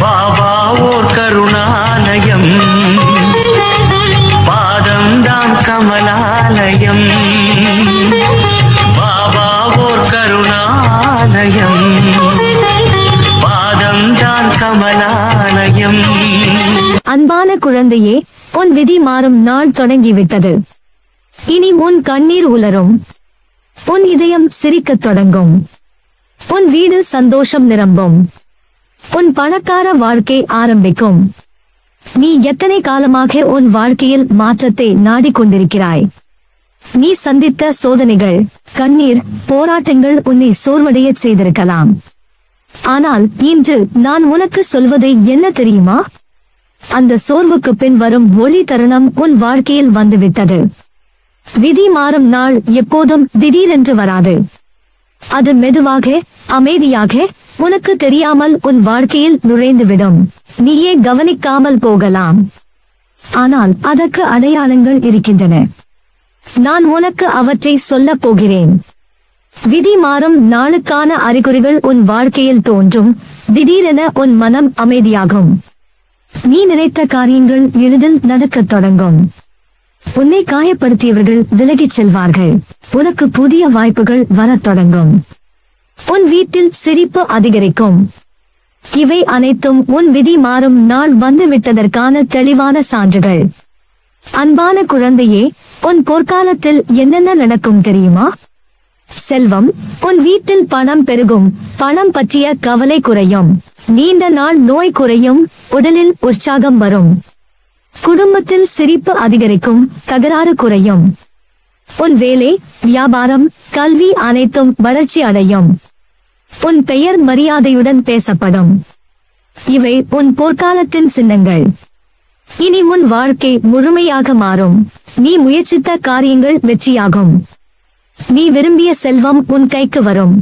பாபா ஓர் கருணாலயம், பாதம்தான் கமலாலயம். பாபா ஓர் கருணாலயம், பாதம்தான் கமலாலயம். அன்பான குழந்தையே, உன் விதி மாறும் நாள் தொடங்கிவிட்டது. இனி உன் கண்ணீர் உலரும், உன் இதயம் சிரிக்கத் தொடங்கும், உன் வீடு சந்தோஷம் நிரம்பும், உன் பணக்கார வாழ்க்கை ஆரம்பிக்கும். நீ எத்தனை காலமாக உன் வாழ்க்கையில் மாற்றத்தை நாடிக்கொண்டிருக்கிறாய்? நீ சந்தித்த சோதனைகள், கண்ணீர், போராட்டங்கள் உன்னை சோர்வடைய செய்திருக்கலாம். ஆனால் இன்று நான் உனக்கு சொல்வது என்ன தெரியுமா? அந்த சோர்வுக்கு பின் வரும் ஒளி தருணம் உன் வாழ்க்கையில் வந்துவிட்டது. விதி மாறும் நாள் எப்போதும் திடீரென்று வராது. அது மெதுவாக, அமைதியாக, உனக்கு தெரியாமல் உன் வாழ்க்கையில் நுழைந்துவிடும். நீயே கவனிக்காமல் போகலாம். ஆனால் அதற்கு அடையாளங்கள் இருக்கின்றன. நான் உனக்கு அவற்றை சொல்லப் போகிறேன். விதி மாறும் நாளுக்கான அறிகுறிகள் உன் வாழ்க்கையில் தோன்றும். திடீரென உன் மனம் அமைதியாகும். நீ நினைத்த காரியங்கள் எளிதில் நடக்கத் தொடங்கும். உன்னை காயப்படுத்தியவர்கள் விலகிச் செல்வார்கள். உனக்கு புதிய வாய்ப்புகள் வரத் தொடங்கும். உன் வீட்டில் சிரிப்பு அதிகரிக்கும். இவை அனைத்தும் உன் விதி மாறும் நாள் வந்துவிட்டதற்கான தெளிவான சான்றுகள். அன்பான குழந்தையே, உன் பொற்காலத்தில் என்னென்ன நடக்கும் தெரியுமா? செல்வம், உன் வீட்டில் பணம் பெருகும். பணம் பற்றிய கவலை குறையும். நீண்ட நாள் நோய் குறையும். உடலில் உற்சாகம் வரும். குடும்பத்தில் சிரிப்பு அதிகரிக்கும். தகராறு குறையும். உன் வேலை, வியாபாரம், கல்வி அனைத்தும் வளர்ச்சி அடையும். உன் பெயர் மரியாதையுடன் பேசப்படும். இவை உன் பொற்காலத்தின் சின்னங்கள். இனி உன் வாழ்க்கை முழுமையாக மாறும். நீ முயற்சித்த காரியங்கள் வெற்றியாகும். நீ விரும்பிய செல்வம் உன் கைக்கு வரும்.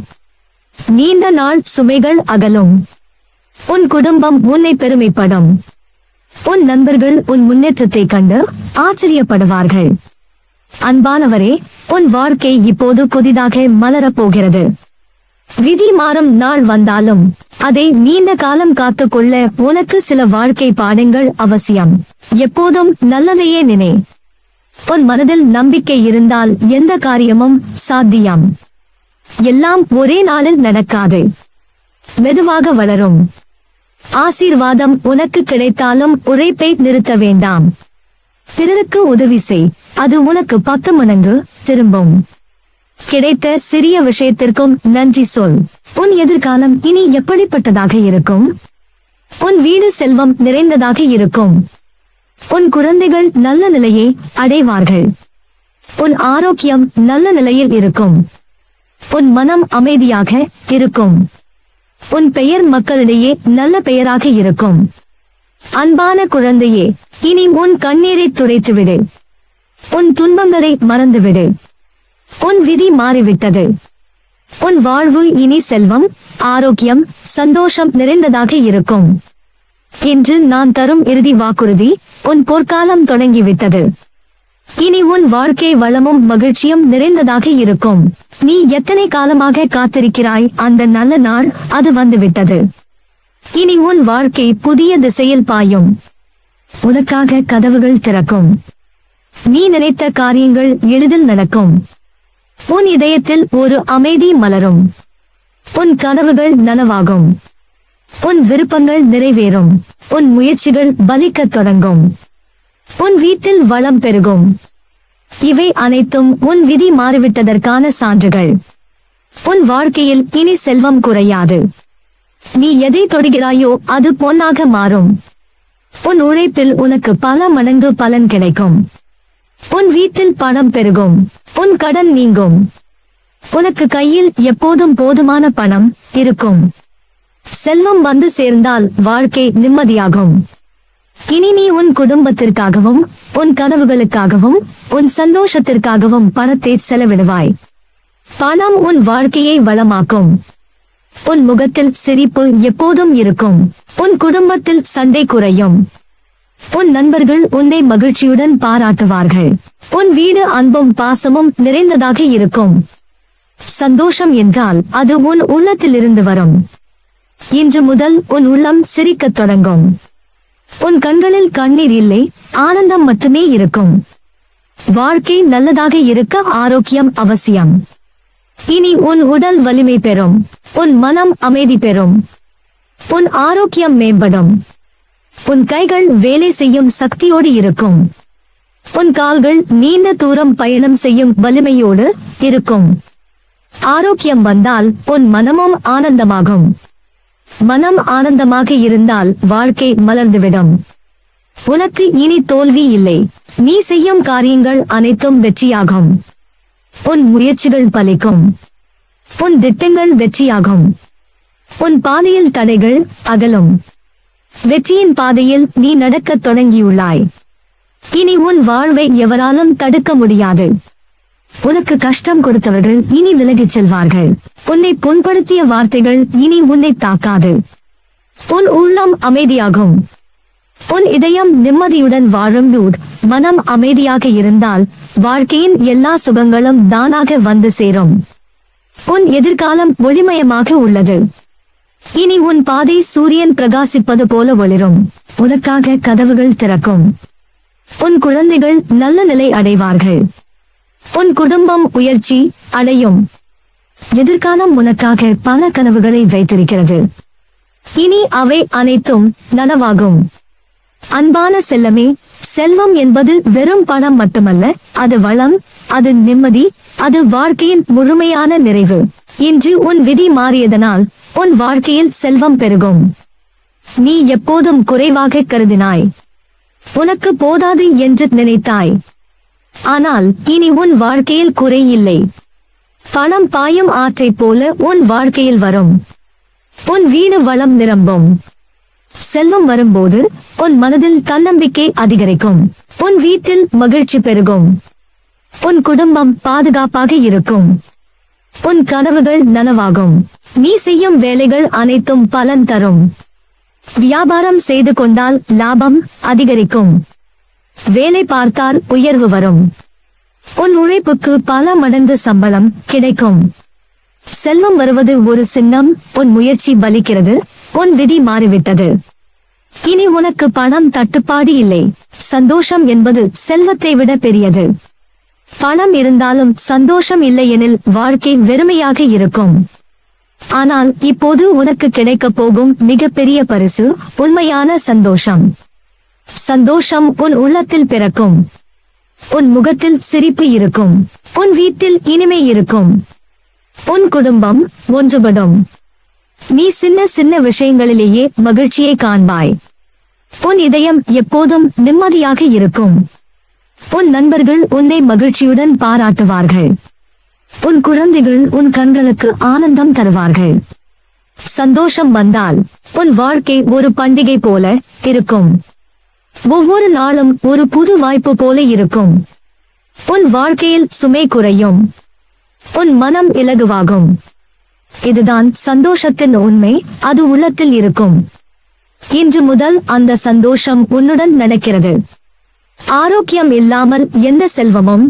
நீண்ட நாள் சுமைகள் அகலும். உன் குடும்பம் உன்னை பெருமைப்படும். உன் நண்பர்கள் உன் முன்னேற்றத்தை கண்டு ஆச்சரியப்படுவார்கள். அன்பானவரே, உன் வாழ்க்கை இப்போது புதிதாக மலரப் போகிறது. விதி மாறும் நாள் வந்தாலும் அதை நீண்ட காலம் காத்துக்கொள்ள உனக்கு சில வாழ்க்கை பாடங்கள் அவசியம். எப்போதும் நல்லதையே நினை. உன் மனதில் நம்பிக்கை இருந்தால் எந்த காரியமும் சாத்தியம். எல்லாம் ஒரே நாளில் நடக்காது. மெதுவாக வளரும். ஆசீர்வாதம் உனக்கு கிடைத்தாலும் உழைப்பை நிறுத்த வேண்டாம். பிறருக்கு உதவி செய். அது உனக்கு 10 மடங்கு திரும்பும். கிடைத்த சிறிய விஷயத்திற்கும் நன்றி சொல். உன் எதிர்காலம் இனி எப்படிப்பட்டதாக இருக்கும்? உன் வீடு செல்வம் நிறைந்ததாக இருக்கும். உன் குழந்தைகள் நல்ல நிலையை அடைவார்கள். உன் ஆரோக்கியம் நல்ல நிலையில் இருக்கும். உன் மனம் அமைதியாக இருக்கும். உன் பெயர் மக்களிடையே நல்ல பெயராக இருக்கும். அன்பான குழந்தையே, இனி உன் கண்ணீரை துடைத்துவிடு. உன் துன்பங்களை மறந்துவிடு. உன் விதி மாறிவிட்டது. உன் வாழ்வு இனி செல்வம், ஆரோக்கியம், சந்தோஷம் நிறைந்ததாக இருக்கும். இன்று நான் தரும் இறுதி வாக்குறுதி, உன் பொற்காலம் தொடங்கிவிட்டது. இனி உன் வாழ்க்கை வளமும் மகிழ்ச்சியும் நிறைந்ததாக இருக்கும். நீ எத்தனை காலமாக காத்திருக்கிறாய்? அந்த நல்ல நாள் அது வந்துவிட்டது. இனி உன் வாழ்க்கை புதிய திசையில் பாயும். உனக்காக கதவுகள் திறக்கும். நீ நினைத்த காரியங்கள் எளிதில் நடக்கும். உன் இதயத்தில் ஒரு அமைதி மலரும். உன் கனவுகள் நனவாகும். உன் விருப்பங்கள் நிறைவேறும். உன் முயற்சிகள் பலிக்கத் தொடங்கும். உன் வீட்டில் வளம் பெருகும். இவை அனைத்தும் உன் விதி மாறிவிட்டதற்கான சான்றுகள். உன் வாழ்க்கையில் இனி செல்வம் குறையாது. நீ எதை தொடுகிறாயோ அது பொன்னாக மாறும். உன் உழைப்பில் உனக்கு பல மடங்கு பலன் கிடைக்கும். உன் வீட்டில் பணம் பெருகும். உன் கடன் நீங்கும். உனக்கு கையில் எப்போதும் போதுமான பணம் இருக்கும். செல்வம் வந்து சேர்ந்தால் வாழ்க்கை நிம்மதியாகும். இனி நீ உன் குடும்பத்திற்காகவும், உன் கனவுகளுக்காகவும், உன் சந்தோஷத்திற்காகவும் பணத்தை செலவிடுவாய். பணம் உன் வாழ்க்கையை வளமாக்கும். உன் முகத்தில் சிரிப்பு எப்போதும் இருக்கும். உன் குடும்பத்தில் சண்டை குறையும். உன் நண்பர்கள் உன்னை மகிழ்ச்சியுடன் பாராட்டுவார்கள். உன் வீடு அன்பும் பாசமும் நிறைந்ததாக இருக்கும். சந்தோஷம் என்றால் அது உன் உள்ளத்திலிருந்து வரும். இன்று முதல் உன் உள்ளம் சிரிக்கத் தொடங்கும். உன் கண்களில் கண்ணீர் இல்லை, ஆனந்தம் மட்டுமே இருக்கும். வாழ்க்கை நல்லதாக இருக்க ஆரோக்கியம் அவசியம். இனி உன் உடல் வலிமை பெறும், உன் மனம் அமைதி பெறும், உன் ஆரோக்கியம் மேம்படும். உன் கைகள் வேலை செய்யும் சக்தியோடு இருக்கும். உன் கால்கள் நீண்ட தூரம் பயணம் செய்யும் வலிமையோடு இருக்கும். ஆரோக்கியம் வந்தால் உன் மனமும் ஆனந்தமாகும். மனம் ஆனந்தமாக இருந்தால் வாழ்க்கை மலர்ந்துவிடும். உனக்கு இனி தோல்வி இல்லை. நீ செய்யும் காரியங்கள் அனைத்தும் வெற்றியாகும். உன் முயற்சிகள் பலிக்கும். உன் திட்டங்கள் வெற்றியாகும். உன் பாதையில் தடைகள் அகலும். வெற்றியின் பாதையில் நீ நடக்கத் தொடங்கியுள்ளாய். இனி உன் வாழ்வை எவராலும் தடுக்க முடியாது. உனக்கு கஷ்டம் கொடுத்தவர்கள் இனி விலகிச் செல்வார்கள். உன்னை புண்படுத்திய வார்த்தைகள் இனி உன்னை தாக்காது. உன் உள்ளம் அமைதியாகும். உன் இதயம் நிம்மதியுடன் வாழும். மனம் அமைதியாக இருந்தால் வாழ்க்கையின் எல்லா சுகங்களும் தானாக வந்து சேரும். உன் எதிர்காலம் ஒளிமயமாக உள்ளது. இனி உன் பாதை சூரியன் பிரகாசிப்பது போல ஒளிரும். உனக்காக கதவுகள் திறக்கும். உன் குழந்தைகள் நல்ல நிலை அடைவார்கள். உன் குடும்பம் உயர்ச்சி அடையும். எதிர்காலம் உனக்காக பல கனவுகளை வைத்திருக்கிறது. இனி அவை அனைத்தும் நனவாகும். அன்பான செல்லமே, செல்வம் என்பது வெறும் பணம் மட்டுமல்ல, அது வளம், அது நிம்மதி, அது வாழ்க்கையின் முழுமையான நிறைவு. இன்று உன் விதி மாறியதனால் உன் வாழ்க்கையில் செல்வம் பெருகும். நீ எப்போதும் குறைவாக கருதினாய். உனக்கு போதாது என்று நினைத்தாய். ஆனால் இனி உன் வாழ்க்கையில் குறை இல்லை. பணம் பாயும் ஆற்றைப் போல உன் வாழ்க்கையில் வரும். உன் வீடு வளம் நிரம்பும். செல்வம் வரும்போது உன் மனதில் தன்னம்பிக்கை அதிகரிக்கும். உன் வீட்டில் மகிழ்ச்சி பெருகும். உன் குடும்பம் பாதுகாப்பாக இருக்கும். உன் கனவுகள் நனவாகும். நீ செய்யும் வேலைகள் அனைத்தும் பலன் தரும். வியாபாரம் செய்து கொண்டால் லாபம் அதிகரிக்கும். வேலை பார்த்தால் உயர்வு வரும். உன் உழைப்புக்கு பல மடங்கு சம்பளம் கிடைக்கும். செல்வம் வருவது ஒரு சின்னம். உன் முயற்சி பலிக்கிறது. உன் விதி மாறிவிட்டது. இனி உனக்கு பணம் தட்டுப்பாடு இல்லை. சந்தோஷம் என்பது செல்வத்தை விட பெரியது. பணம் இருந்தாலும் சந்தோஷம் இல்லையெனில் வாழ்க்கை வெறுமையாக இருக்கும். ஆனால் இப்போது உனக்கு கிடைக்கப் போகும் மிகப்பெரிய பரிசு உண்மையான சந்தோஷம். சந்தோஷம் உன் உள்ளத்தில் பிறக்கும். உன் முகத்தில் சிரிப்பு இருக்கும். உன் வீட்டில் இனிமை இருக்கும். உன் குடும்பம் ஒன்றுபடும். நீ சின்ன சின்ன விஷயங்களிலேயே மகிழ்ச்சியை காண்பாய். உன் இதயம் எப்போதும் நிம்மதியாக இருக்கும். உன் நண்பர்கள் உன்னை மகிழ்ச்சியுடன் பாராட்டுவார்கள். உன் குழந்தைகள் உன் கண்களுக்கு ஆனந்தம் தருவார்கள். சந்தோஷம் வந்தால் உன் வாழ்க்கை ஒரு பண்டிகை போல இருக்கும். ஒவ்வொரு நாளும் ஒரு புது வாய்ப்பு போல இருக்கும். உன் வாழ்க்கையில் சுமை குறையும். உன் மனம் இலகுவாகும். இதுதான் சந்தோஷத்தின் உண்மை. அது உள்ளத்தில் இருக்கும். இன்று முதல் அந்த சந்தோஷம் உன்னுடன் நடக்கிறது. ஆரோக்கியம் இல்லாமல் எந்த செல்வமும்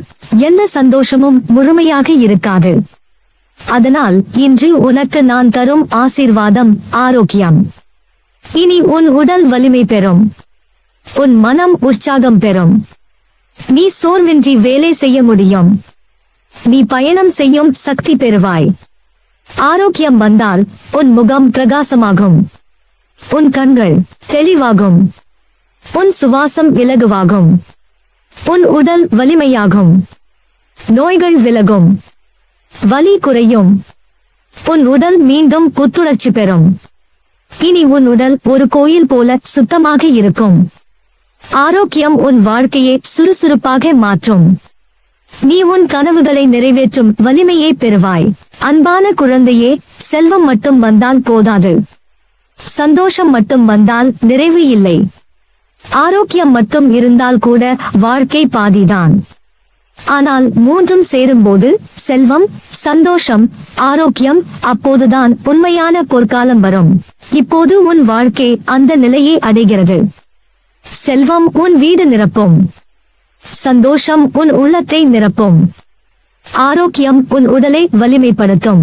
எந்த சந்தோஷமும் முழுமையாக இருக்காது. அதனால் இன்று உனக்கு நான் தரும் ஆசீர்வாதம் ஆரோக்கியம். இனி உன் உடல் வலிமை பெறும். உன் மனம் உற்சாகம் பெறும். நீ சோர்வின்றி வேலை செய்ய முடியும். நீ பயணம் செய்யும் சக்தி பெறுவாய். ஆரோக்கியம் வந்தால் உன் முகம் பிரகாசமாகும். உன் கண்கள் தெளிவாகும். உன் சுவாசம் இலகுவாகும். உன் உடல் வலிமையாகும். நோய்கள் விலகும். வலி குறையும். உன் உடல் மீண்டும் புத்துணர்ச்சி பெறும். இனி உன் உடல் ஒரு கோயில் போல சுத்தமாக இருக்கும். ஆரோக்கியம் உன் வாழ்க்கையை சுறுசுறுப்பாக மாற்றும். நீ உன் கனவுகளை நிறைவேற்றும் வலிமையை பெறுவாய். அன்பான குழந்தையே, செல்வம் மட்டும் வந்தால் போதாது. சந்தோஷம் மட்டும் வந்தால் நிறைவு இல்லை. ஆரோக்கியம் மட்டும் இருந்தால் கூட வாழ்க்கை பாதிதான். ஆனால் மூன்றும் சேரும்போது செல்வம், சந்தோஷம், ஆரோக்கியம், அப்போதுதான் உண்மையான பொற்காலம் வரும். இப்போது உன் வாழ்க்கை அந்த நிலையை அடைகிறது. செல்வம் உன் வீடு நிரப்பும். சந்தோஷம் உன் உள்ளத்தை நிரப்பும். ஆரோக்கியம் உன் உடலை வலிமைப்படுத்தும்.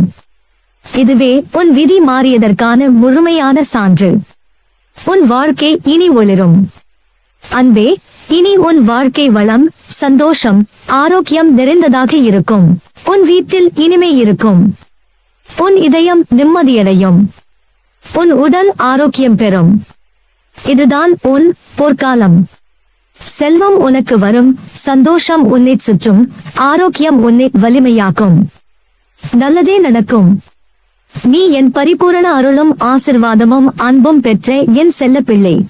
இதுவே உன் விதி மாறியதற்கான முழுமையான சான்று. உன் வாழ்க்கை இனி ஒளிரும். அன்பே, இனி உன் வாழ்க்கை வளம், சந்தோஷம், ஆரோக்கியம் நிறைந்ததாக இருக்கும். உன் வீட்டில் இனிமை இருக்கும். உன் இதயம் நிம்மதியடையும். உன் உடல் ஆரோக்கியம் பெறும். இதுதான் உன் பொற்காலம். செல்வம் உனக்கு வரும், சந்தோஷம் உன்னை சுற்றும், ஆரோக்கியம் உன்னை வலிமையாக்கும். நல்லதே நடக்கும். நீ என் பரிபூரண அருளும் ஆசிர்வாதமும் அன்பும் பெற்ற என் செல்ல பிள்ளை.